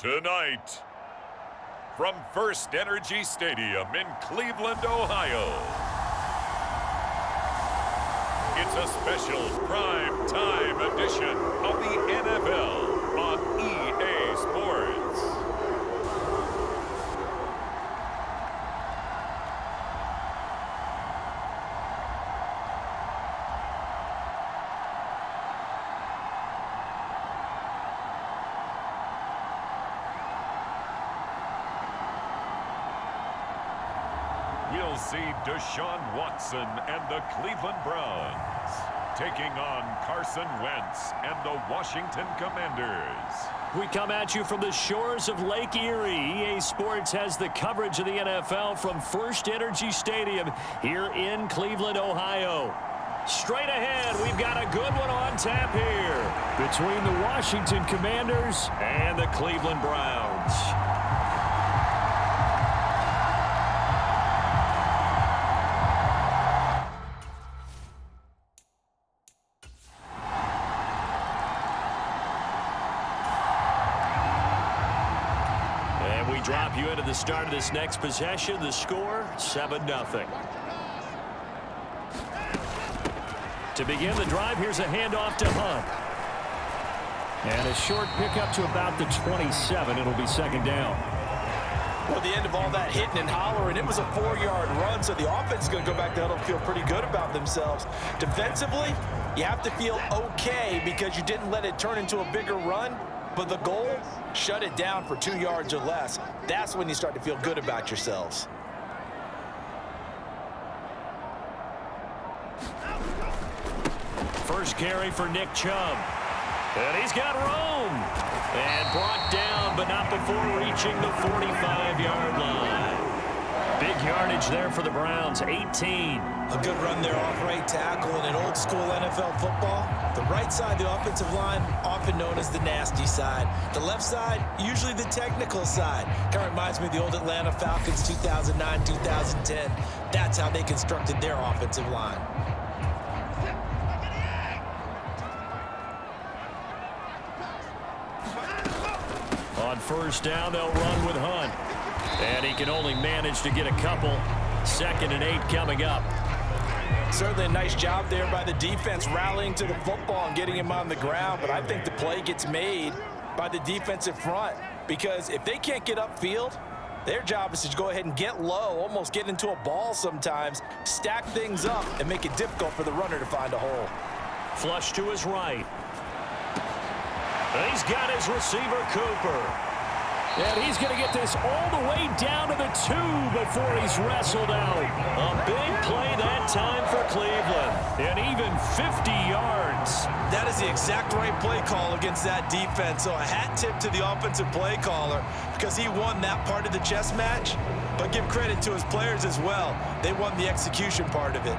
Tonight, from First Energy Stadium in Cleveland, Ohio, it's a special prime time edition of the NFL on EA Sports. We'll see Deshaun Watson and the Cleveland Browns taking on Carson Wentz and the Washington Commanders. We come at you from the shores of Lake Erie. EA Sports has the coverage of the NFL from First Energy Stadium here in Cleveland, Ohio. Straight ahead, we've got a good one on tap here between the Washington Commanders and the Cleveland Browns. Drop you into the start of this next possession. The score, 7-0. To begin the drive, here's a handoff to Hunt. And a short pickup to about the 27. It'll be second down. Well, the end of all that hitting and hollering, it was a 4-yard run, so the offense is going to go back there and feel pretty good about themselves. Defensively, you have to feel okay because you didn't let it turn into a bigger run. But the goal, shut it down for 2 yards or less. That's when you start to feel good about yourselves. First carry for Nick Chubb. And he's got room. And brought down, but not before reaching the 45-yard line. Big yardage there for the Browns, 18. A good run there off right tackle. In an old-school NFL football, the right side, the offensive line, often known as the nasty side. The left side, usually the technical side. Kind of reminds me of the old Atlanta Falcons 2009, 2010. That's how they constructed their offensive line. On first down, they'll run with Hunt. And he can only manage to get a couple. 2nd and 8 coming up. Certainly a nice job there by the defense rallying to the football and getting him on the ground. But I think the play gets made by the defensive front. Because if they can't get upfield, their job is to go ahead and get low, almost get into a ball sometimes, stack things up, and make it difficult for the runner to find a hole. Flush to his right. And he's got his receiver, Cooper. And he's going to get this all the way down to the 2 before he's wrestled out. A big play that time for Cleveland. And even 50 yards. That is the exact right play call against that defense. So a hat tip to the offensive play caller because he won that part of the chess match. But give credit to his players as well. They won the execution part of it.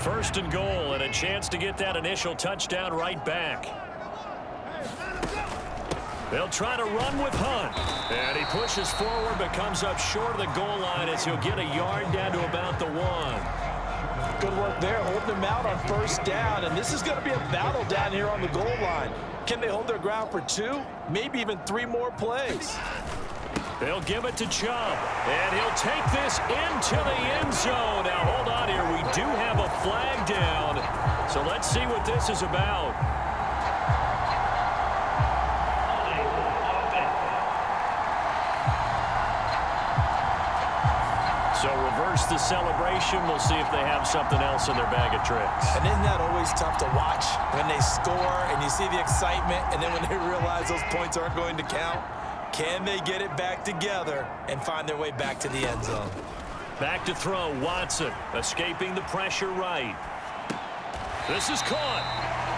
First and goal and a chance to get that initial touchdown right back. They'll try to run with Hunt. And he pushes forward but comes up short of the goal line as he'll get a yard down to about the 1. Good work there, holding him out on first down. And this is going to be a battle down here on the goal line. Can they hold their ground for 2, maybe even 3 more plays? They'll give it to Chubb. And he'll take this into the end zone. Now, hold on here. We do have a flag down. So let's see what this is about. So reverse the celebration. We'll see if they have something else in their bag of tricks. And isn't that always tough to watch when they score and you see the excitement and then when they realize those points aren't going to count? Can they get it back together and find their way back to the end zone? Back to throw, Watson, escaping the pressure right. This is caught.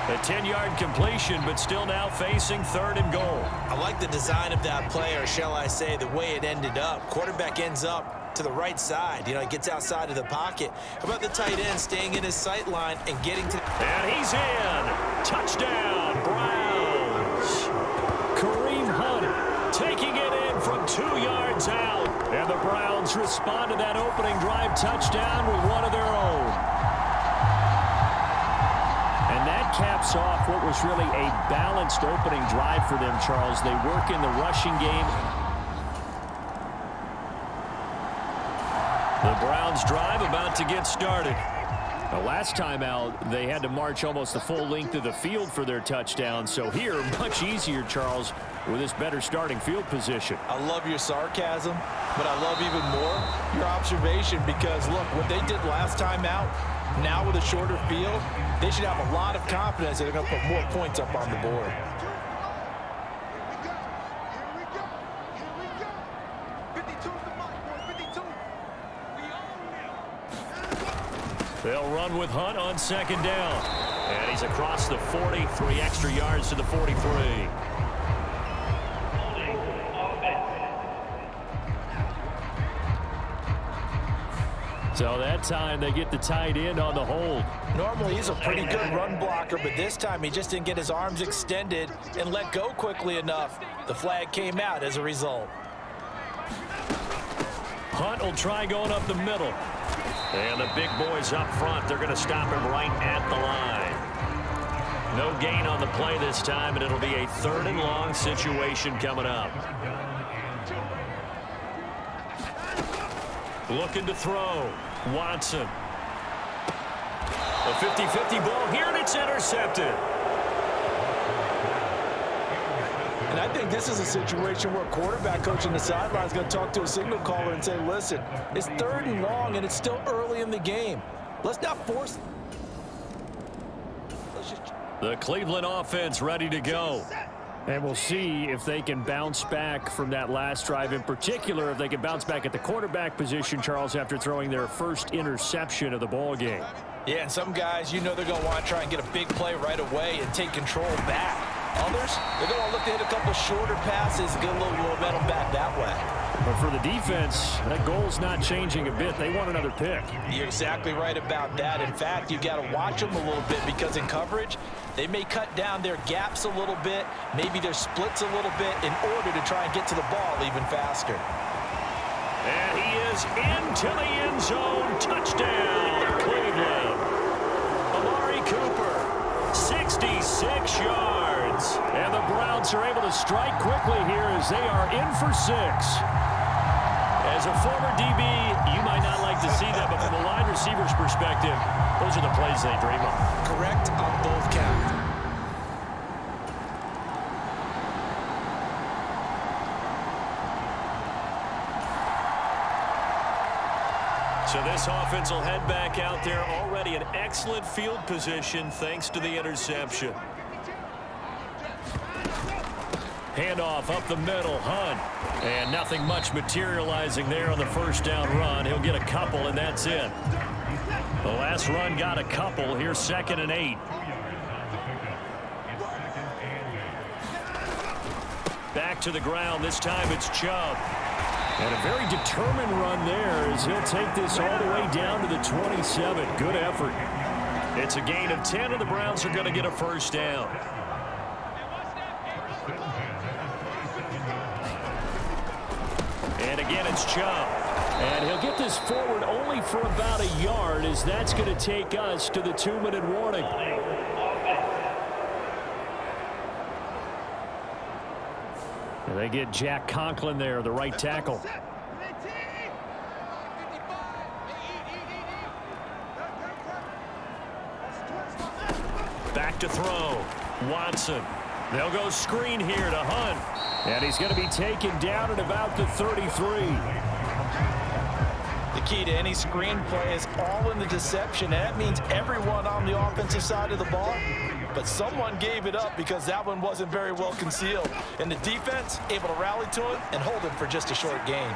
A 10-yard completion, but still now facing 3rd and goal. I like the design of that play, or shall I say the way it ended up. Quarterback ends up to the right side. You know, he gets outside of the pocket. How about the tight end staying in his sight line and getting to... And he's in. Touchdown, Browns. Kareem Hunt taking it in from 2 yards out. And the Browns respond to that opening drive touchdown with one of their own. And that caps off what was really a balanced opening drive for them, Charles. They work in the rushing game. The Browns drive about to get started. The last time out, they had to march almost the full length of the field for their touchdown. So here, much easier, Charles, with this better starting field position. I love your sarcasm, but I love even more your observation because, look, what they did last time out, now with a shorter field, they should have a lot of confidence that they're going to put more points up on the board. They'll run with Hunt on 2nd down. And he's across the 40, 3 extra yards to the 43. So that time they get the tight end on the hold. Normally he's a pretty good run blocker, but this time he just didn't get his arms extended and let go quickly enough. The flag came out as a result. Hunt will try going up the middle. And the big boys up front, they're going to stop him right at the line. No gain on the play this time, and it'll be a 3rd and long situation coming up. Looking to throw. Watson. A 50-50 ball here, and it's intercepted. And I think this is a situation where a quarterback coach on the sideline is going to talk to a signal caller and say, listen, it's 3rd and long, and it's still early in the game. Let's not force... The Cleveland offense ready to go. And we'll see if they can bounce back from that last drive, in particular if they can bounce back at the quarterback position, Charles, after throwing their first interception of the ball game. Yeah, and some guys, you know they're going to want to try and get a big play right away and take control back. Others, they're going to look to hit a couple shorter passes and get a little momentum back that way. But for the defense, that goal's not changing a bit. They want another pick. You're exactly right about that. In fact, you got to watch them a little bit because in coverage, they may cut down their gaps a little bit, maybe their splits a little bit in order to try and get to the ball even faster. And he is into the end zone. Touchdown, Cleveland. Amari Cooper, 66 yards. And the Browns are able to strike quickly here as they are in for 6. As a former DB, you might not like to see that, but from a wide receiver's perspective, those are the plays they dream of. Correct on both counts. So this offense will head back out there, already in excellent field position thanks to the interception. Handoff up the middle, Hunt. And nothing much materializing there on the 1st down run. He'll get a couple, and that's it. The last run got a couple. Here's 2nd and 8. Back to the ground. This time it's Chubb. And a very determined run there as he'll take this all the way down to the 27. Good effort. It's a gain of 10, and the Browns are going to get a 1st down. And again, it's Chubb. And he'll get this forward only for about a yard, as that's going to take us to the 2-minute warning. And they get Jack Conklin there, the right tackle. Back to throw. Watson. They'll go screen here to Hunt. And he's going to be taken down at about the 33. The key to any screen play is all in the deception. And that means everyone on the offensive side of the ball. But someone gave it up because that one wasn't very well concealed. And the defense able to rally to it and hold it for just a short gain.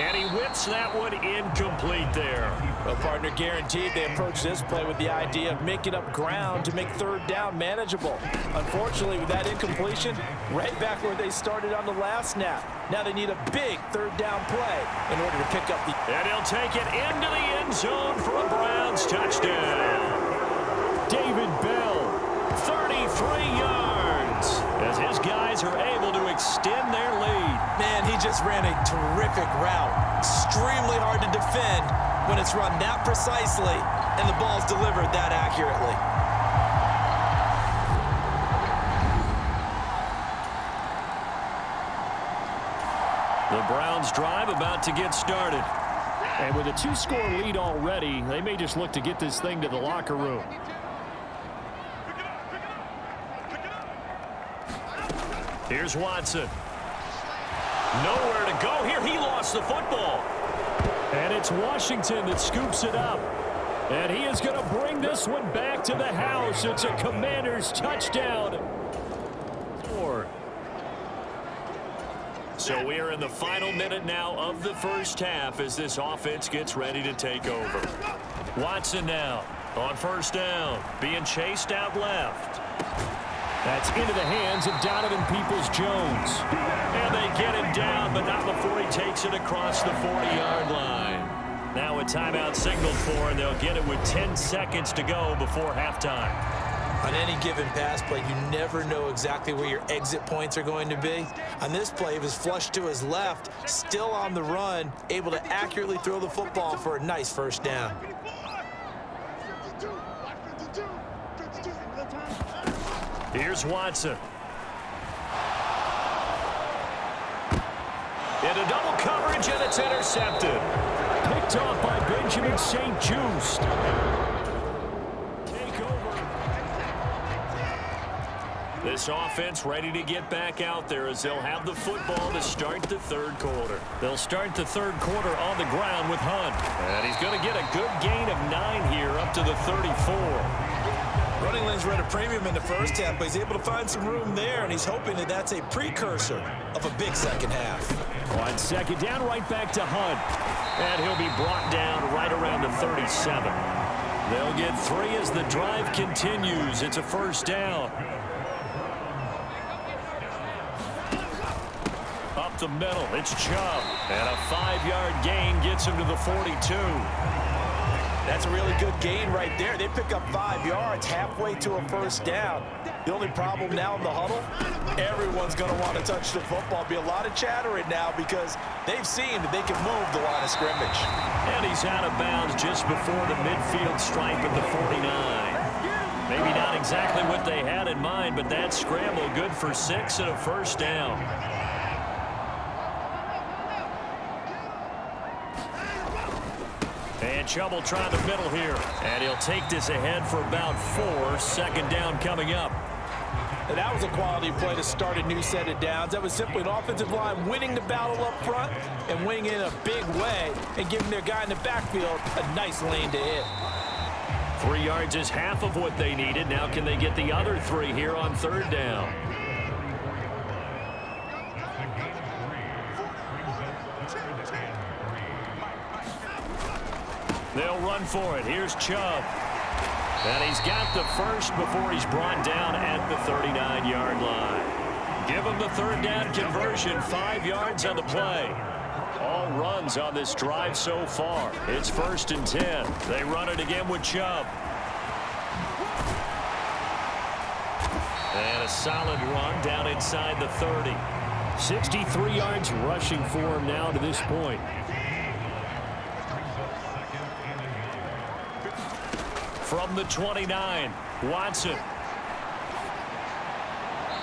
And he whips that one incomplete there. Well, partner, guaranteed they approach this play with the idea of making up ground to make third down manageable. Unfortunately, with that incompletion, right back where they started on the last snap. Now they need a big third down play in order to pick up the... And he'll take it into the end zone for a Browns touchdown. David Bell, 33 yards, as his guys are able to extend their lead. Man, he just ran a terrific route. Extremely hard to defend when it's run that precisely and the ball's delivered that accurately. The Browns drive about to get started. And with a 2-score lead already, they may just look to get this thing to the locker room. Here's Watson. Nowhere to go here. He lost the football. And it's Washington that scoops it up. And he is going to bring this one back to the house. It's a Commanders touchdown. So we are in the final minute now of the first half as this offense gets ready to take over. Watson now on first down, being chased out left. That's into the hands of Donovan Peoples-Jones. And they get him down, but not before he takes it across the 40-yard line. Now a timeout signaled for, and they'll get it with 10 seconds to go before halftime. On any given pass play, you never know exactly where your exit points are going to be. On this play, it was flushed to his left, still on the run, able to accurately throw the football for a nice first down. Here's Watson. Into double coverage, and it's intercepted. Picked off by Benjamin St-Juste. This offense ready to get back out there as they'll have the football to start the third quarter. They'll start the third quarter on the ground with Hunt. And he's going to get a good gain of 9 here up to the 34. Running lanes were at a premium in the first half, but he's able to find some room there, and he's hoping that that's a precursor of a big second half. On second down, right back to Hunt. And he'll be brought down right around the 37. They'll get 3 as the drive continues. It's a first down. Up the middle, it's Chubb. And a 5-yard gain gets him to the 42. That's a really good gain right there. They pick up 5 yards halfway to a first down. The only problem now in the huddle, everyone's going to want to touch the football. Be a lot of chattering now because they've seen that they can move the line of scrimmage. And he's out of bounds just before the midfield stripe at the 49. Maybe not exactly what they had in mind, but that scramble good for 6 and a first down. And Chubb will try the middle here. And he'll take this ahead for about 4. Second down coming up. And that was a quality play to start a new set of downs. That was simply an offensive line winning the battle up front and winning in a big way and giving their guy in the backfield a nice lane to hit. 3 yards is half of what they needed. Now can they get the other 3 here on third down? They'll run for it. Here's Chubb. And he's got the first before he's brought down at the 39-yard line. Give him the third down conversion, 5 yards on the play. All runs on this drive so far. It's 1st and 10. They run it again with Chubb. And a solid run down inside the 30. 63 yards rushing for him now to this point. From the 29, Watson.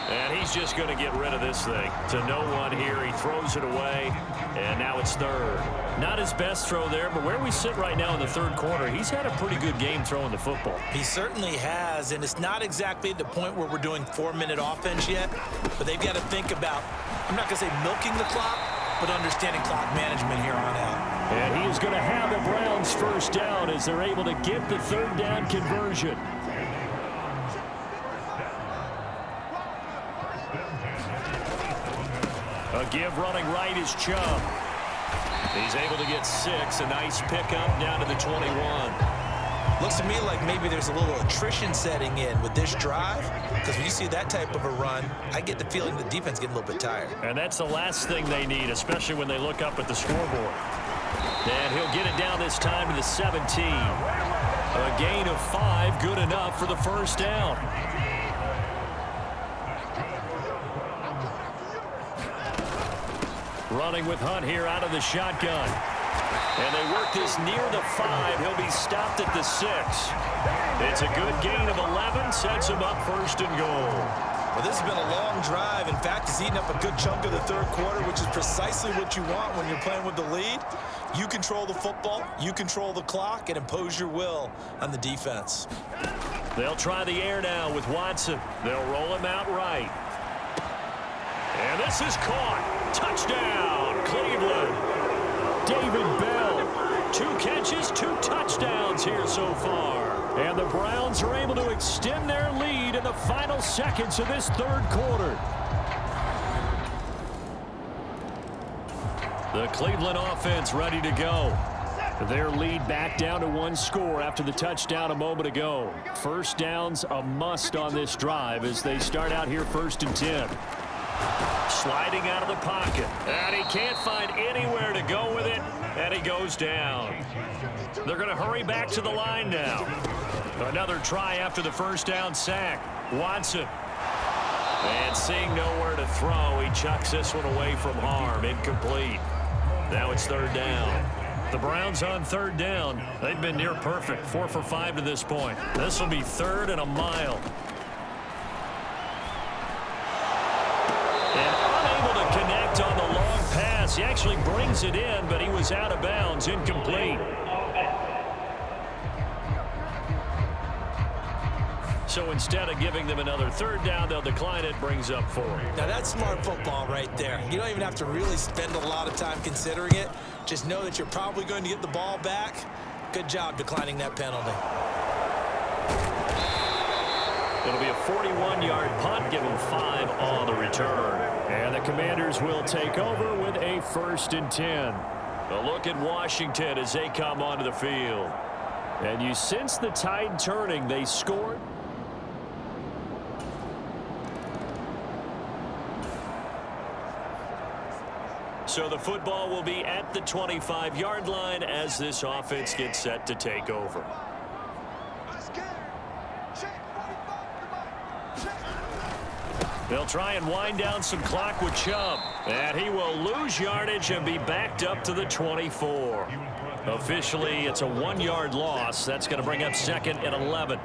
And he's just going to get rid of this thing to no one here. He throws it away, and now it's third. Not his best throw there, but where we sit right now in the third quarter, he's had a pretty good game throwing the football. He certainly has, and it's not exactly the point where we're doing 4-minute offense yet, but they've got to think about, I'm not going to say milking the clock, but understanding clock management here on out. And he is going to have the Browns first down as they're able to get the third down conversion. A give running right is Chubb. He's able to get 6. A nice pickup down to the 21. Looks to me like maybe there's a little attrition setting in with this drive, because when you see that type of a run, I get the feeling the defense getting a little bit tired. And that's the last thing they need, especially when they look up at the scoreboard. And he'll get it down this time to the 17. A gain of 5, good enough for the first down. Running with Hunt here out of the shotgun. And they work this near the 5. He'll be stopped at the 6. It's a good gain of 11. Sets him up first and goal. Well, this has been a long drive. In fact, it's eaten up a good chunk of the third quarter, which is precisely what you want when you're playing with the lead. You control the football, you control the clock, and impose your will on the defense. They'll try the air now with Watson. They'll roll him out right. And this is caught. Touchdown, Cleveland. David Bell, 2 catches, 2 touchdowns here so far. And the Browns are able to extend their lead in the final seconds of this third quarter. The Cleveland offense ready to go. Their lead back down to 1 score after the touchdown a moment ago. First down's a must on this drive as they start out here 1st and 10. Sliding out of the pocket. And he can't find anywhere to go with it. And he goes down. They're going to hurry back to the line now. Another try after the first down sack. Watson. And seeing nowhere to throw, he chucks this one away from harm. Incomplete. Now it's 3rd down. The Browns on 3rd down. They've been near perfect. 4 for 5 to this point. This will be 3rd and a mile. And unable to connect on the long pass. He actually brings it in, but he was out of bounds. Incomplete. So instead of giving them another 3rd down, they'll decline it. Brings up 4. Now that's smart football right there. You don't even have to really spend a lot of time considering it. Just know that you're probably going to get the ball back. Good job declining that penalty. It'll be a 41-yard punt, give them 5 on the return. And the Commanders will take over with a 1st and 10. A look at Washington as they come onto the field. And you sense the tide turning. They scored. So the football will be at the 25-yard line as this offense gets set to take over. They'll try and wind down some clock with Chubb. And he will lose yardage and be backed up to the 24. Officially, it's a 1-yard loss. That's going to bring up 2nd and 11.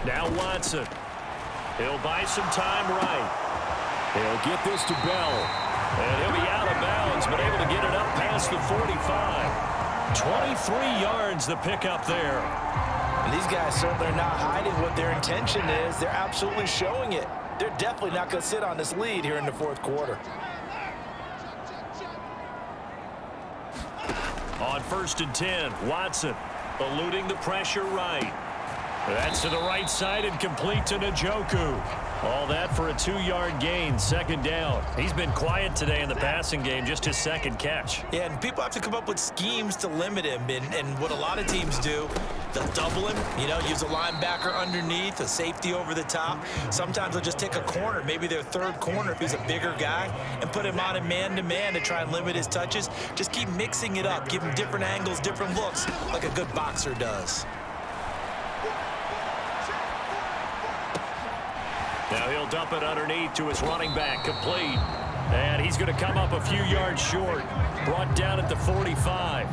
Now Watson. He'll buy some time right. He'll get this to Bell. And he'll be out of bounds, but able to get it up past the 45. 23 yards the pickup there. And these guys certainly are not hiding what their intention is. They're absolutely showing it. They're definitely not going to sit on this lead here in the 4th quarter. On 1st and 10, Watson eluding the pressure right. That's to the right side and complete to Njoku. All that for a 2-yard gain, 2nd down. He's been quiet today in the passing game, just his 2nd catch. Yeah, and people have to come up with schemes to limit him. And what a lot of teams do, they'll double him, use a linebacker underneath, a safety over the top. Sometimes they'll just take a corner, maybe their 3rd corner if he's a bigger guy, and put him on a man-to-man to try and limit his touches. Just keep mixing it up, give him different angles, different looks, like a good boxer does. Now he'll dump it underneath to his running back, complete. And he's going to come up a few yards short. Brought down at the 45.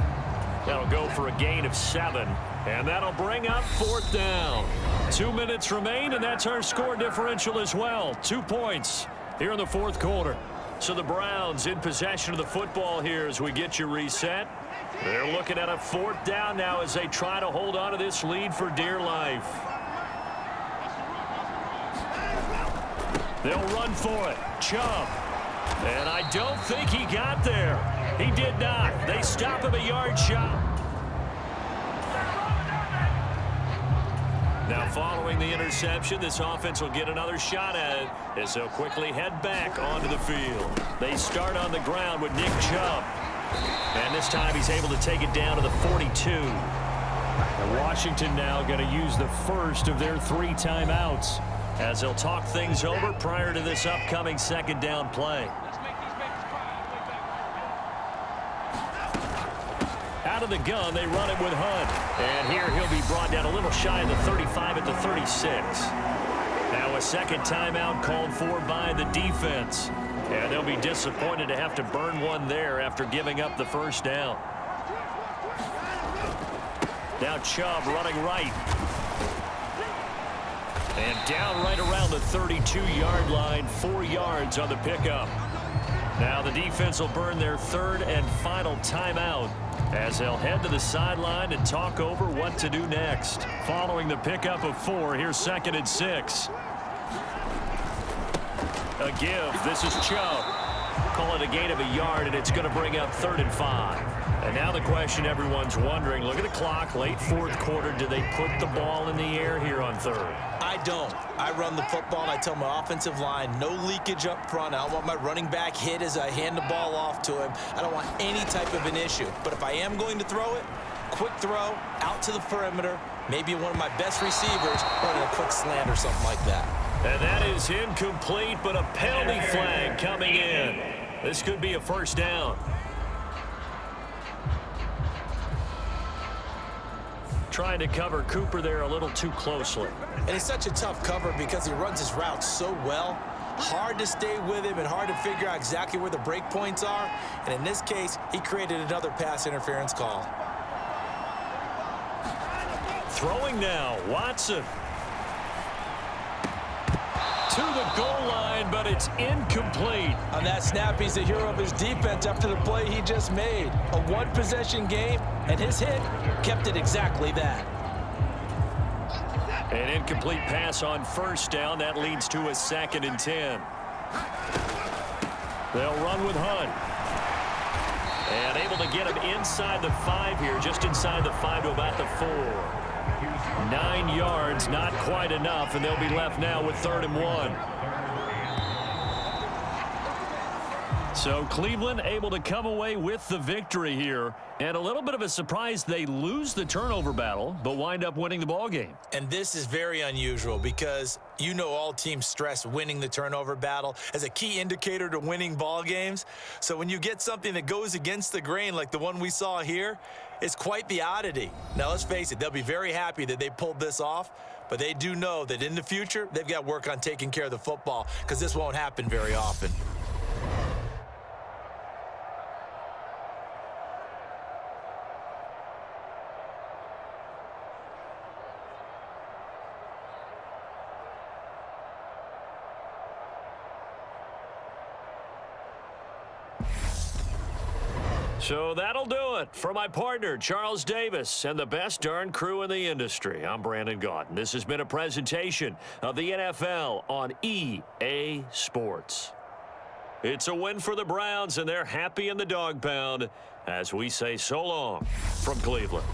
That'll go for a gain of 7. And that'll bring up 4th down. 2 minutes remain, and that's our score differential as well. 2 points here in the 4th quarter. So the Browns in possession of the football here as we get you reset. They're looking at a 4th down now as they try to hold on to this lead for dear life. They'll run for it. Chubb. And I don't think he got there. He did not. They stop him a yard shot. Now, following the interception, this offense will get another shot at it as they'll quickly head back onto the field. They start on the ground with Nick Chubb. And this time he's able to take it down to the 42. And Washington now going to use the first of their 3 timeouts as they'll talk things over prior to this upcoming second down play. Out of the gun, they run it with Hunt. And here he'll be brought down a little shy of the 35 at the 36. Now a second timeout called for by the defense. And they'll be disappointed to have to burn one there after giving up the first down. Now Chubb running right. And down right around the 32-yard line, 4 yards on the pickup. Now the defense will burn their third and final timeout as they'll head to the sideline and talk over what to do next. Following the pickup of 4, here's 2nd and 6. A give. This is Chubb. Call it a gain of a yard, and it's going to bring up 3rd and 5. And now the question everyone's wondering, look at the clock, late 4th quarter. Do they put the ball in the air here on 3rd? I don't. I run the football, and I tell my offensive line, no leakage up front. I don't want my running back hit as I hand the ball off to him. I don't want any type of an issue. But if I am going to throw it, quick throw, out to the perimeter, maybe one of my best receivers running a quick slant or something like that. And that is incomplete, but a penalty flag coming in. This could be a first down. Trying to cover Cooper there a little too closely. And it's such a tough cover because he runs his route so well. Hard to stay with him and hard to figure out exactly where the break points are. And in this case, he created another pass interference call. Throwing now, Watson. To the goal line, but it's incomplete. On that snap, he's the hero of his defense after the play he just made. A one-possession game, and his hit kept it exactly that. An incomplete pass on first down. That leads to a 2nd and 10. They'll run with Hunt. And able to get him inside the 5 here, just inside the 5 to about the 4. 9 yards, not quite enough, and they'll be left now with 3rd and 1. So Cleveland able to come away with the victory here. And a little bit of a surprise, they lose the turnover battle, but wind up winning the ball game. And this is very unusual because you know all teams stress winning the turnover battle as a key indicator to winning ball games. So when you get something that goes against the grain like the one we saw here, it's quite the oddity. Now let's face it, they'll be very happy that they pulled this off, but they do know that in the future, they've got to work on taking care of the football because this won't happen very often. So that'll do it for my partner, Charles Davis, and the best darn crew in the industry. I'm Brandon Gaudin. This has been a presentation of the NFL on EA Sports. It's a win for the Browns, and they're happy in the dog pound as we say so long from Cleveland.